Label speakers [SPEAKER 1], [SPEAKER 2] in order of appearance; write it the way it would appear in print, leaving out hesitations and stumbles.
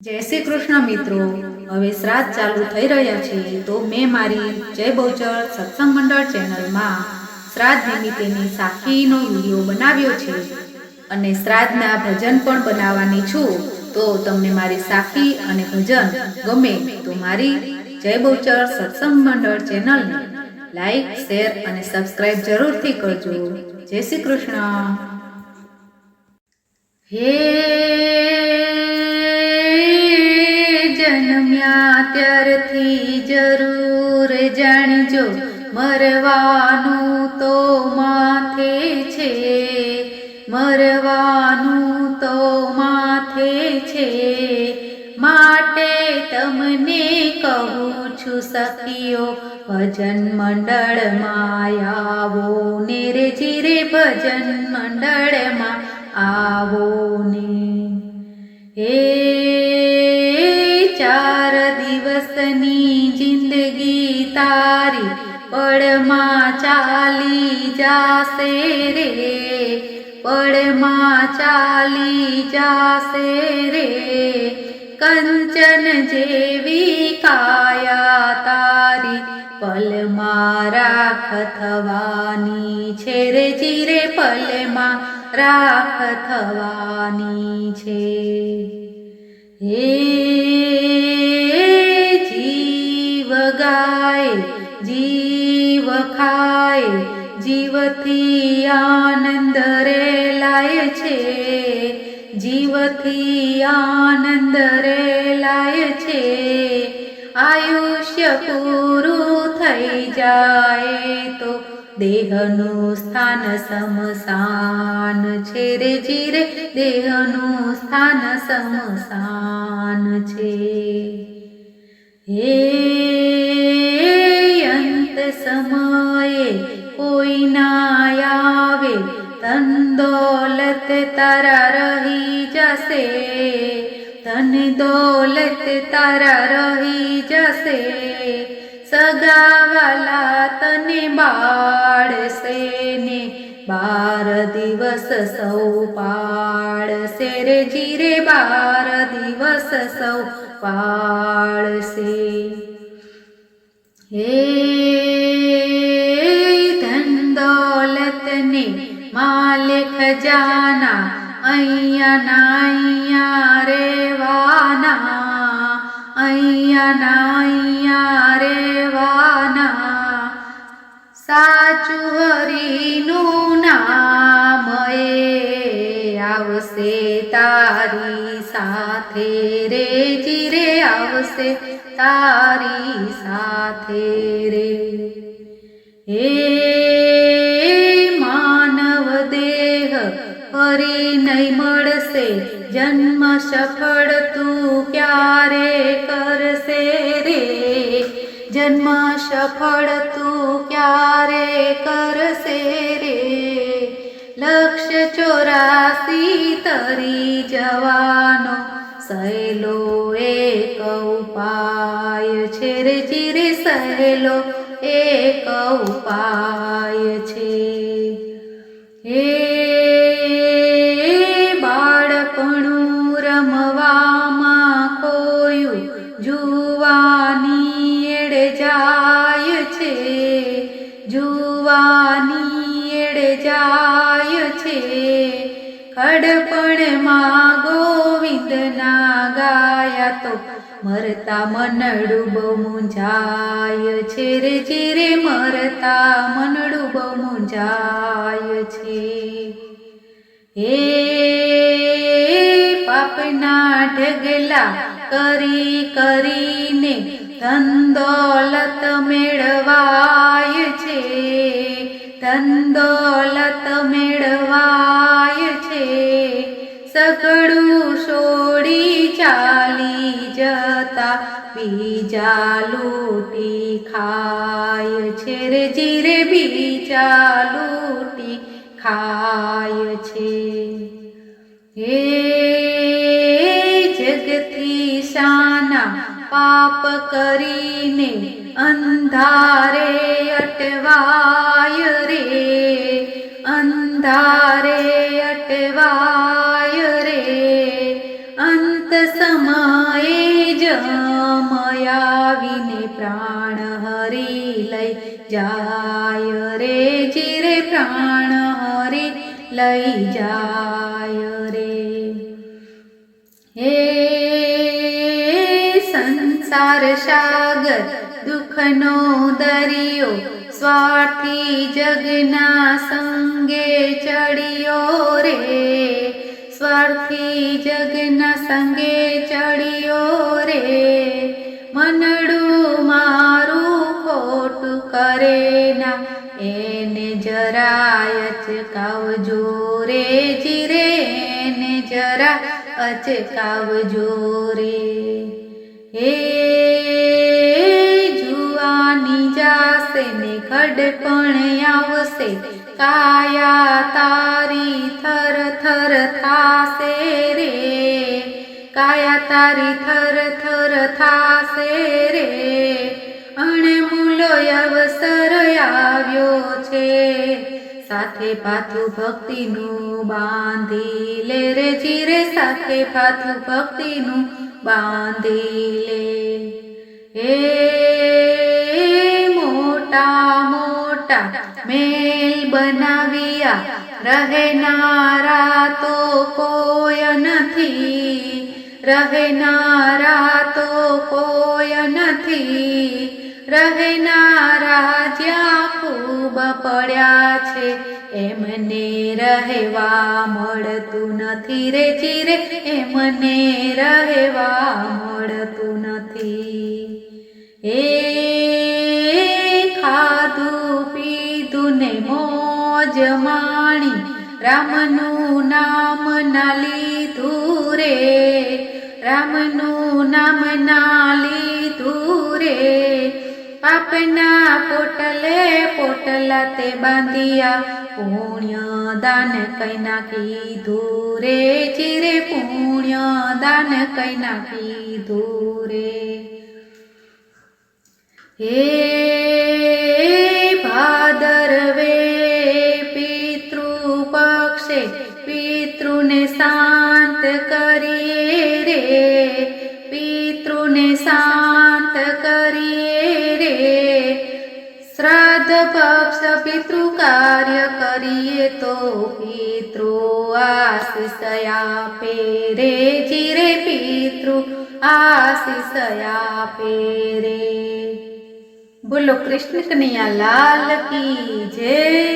[SPEAKER 1] જય શ્રી કૃષ્ણ મિત્રો, હવે શ્રાદ્ધ ચાલુ થઈ રહ્યા છે તો મેં મારી જય બહુચર સત્સંગ મંડળ ચેનલમાં શ્રાદ્ધ નિમિત્તેની સાખીનો વિડીયો બનાવ્યો છે અને શ્રાદ્ધના ભજન પણ બનાવવાની છું। તો તમને મારી સાખી અને ભજન ગમે તો મારી જય બહુચર સત્સંગ મંડળ ચેનલને લાઈક, શેર અને સબસ્ક્રાઇબ જરૂરથી કરજો। જય શ્રી કૃષ્ણ। હે જન્મ્યા ત્યારથી જરૂર જાણજો, મરવાનું તો માથે છે, મરવાનું તો માથે છે। માટે તમને કહું છું સખીઓ, ભજન મંડળમાં આવો ને રે જીરે, ભજન મંડળમાં આવો ને। હે 4 દિવસની જિંદગી તારી પળમાં ચાલી જાશે રે, પળમાં ચાલી જાશે રે। કંચન જેવી કાયા તારી પલમાં રાખ થવાની છે રે જીરે, પલમાં રાખ થવાની છે। હે જીવ ગાય જીવ ખાય, જીવથી આનંદ રે લાય છે, જીવથી આનંદ રે લાય છે। આયુષ્ય પૂરું થઈ જાય તો દેહનું સ્થાન શમશાન છે રે જીરે, દેહનું સ્થાન શમશાન છે। હે અંત સમયે કોઈ ના આવે, ધન દોલત તારા રહી જશે, ધન દોલત તારા રહી જશે। સગાવાલા તને બાળશે ને 12 દિવસ સૌ પાળશે રે જીરે, 12 દિવસ સૌ પાળશે। હે ધન દોલત ને માલે ખજાના, અહીંયા ના અહીંયા રેવાના, અહીંયા ના અહીંયા રેવાના। સાચું હરિનું નામ એ આવશે તારી સાથે રે જીરે, આવશે તારી સાથે રે। હે માનવ દેહ ફરી નહીં મળશે, જન્મ સફળ તું ક્યારે કરશે રે, જન્મ સફળ તું ક્યારે કરશે રે। 184 તરી જવાનો સહેલો એક ઉપાય છે રે જીરે, સહેલો એક ઉપાય છે। હે બાળપણું રમવામાં ખોયું, જુવાની એડે જાય છે, જુવાની એડે જાય છે। ખડપણમાં ગોવિંદના ગાયા તો મરતા મનડું બહુ મૂંઝાય છે રે જીરે, મરતા મનડું બહુ મૂંઝાય છે। હે પાપના ઢગલા કરી કરીને ધન દોલત મેળવાય છે, ધન દોલત મેળવાય છે। સગડું છોડી ચાલી જતા બીજા લૂંટી ખાય છે રે જીરે, બીજા લૂંટી ખાય છે। હે જગથી શાના પાપ કરીને અંધારે અટવાય રે, અંધારે અટવાય રે, અંત સમયે જમયાવીને પ્રાણ હરી લઈ જાય રે, જીરે પ્રાણ હરી લઈ જાય રે. હે સંસાર સાગર દુઃખનો દરિયો, સ્વાર્થી જગના સંગે ચડિયો રે, સ્વાર્થી જગના સંગે ચડિયો રે. મનડું મારું ખોટું કરે ના, એને જરાય અચકાવજો રે, જીરે એને જરા અચકાવજો રે. હે જુવાની જાશે ને ઘડપણ આવશે, કાયા તારી થર થર થાશે રે, કાયા તારી થર થર થાશે રે. અણમૂલો અવસર આવ્યો છે, સાથે પાથું ભક્તિનું બાંધી લે રે, જીરે સાથે પાથું ભક્તિનું બાંધી લે. હે મોટા મોટા મેલ બનાવ્યા, રહેનારા તો કોઈ નથી, રહેનારા તો કોઈ નથી. રહેનારા જ્યાં ખૂબ પડ્યા છે, એમને રહેવા મળતું નથી રે, જીરે એમને રહેવા મળતું નથી. એ ખાધું પીધું ને મોજ માણી, રામનું નામ ના લીધું રે, રામનું નામ ના લીધું રે. પાપના પોટલે પોટલા તે બાંધિયા, પુણ્ય દાન કઈ નાખીધું રે, જીરે પુણ્ય દાન કઈ નાખીધું રે. હે ભાદરવે પિતૃ પક્ષે પિતૃને શાંત કરીએ રે, પિતૃને શાંત કરીએ રે. શ્રાદ્ધ પક્ષ પિતૃ કાર્ય કરીએ તો પિતૃ આશીષ આપે રે, જીરે પિતૃ આશીષ આપે રે. બોલો કૃષ્ણ કનૈયા લાલ કી જય.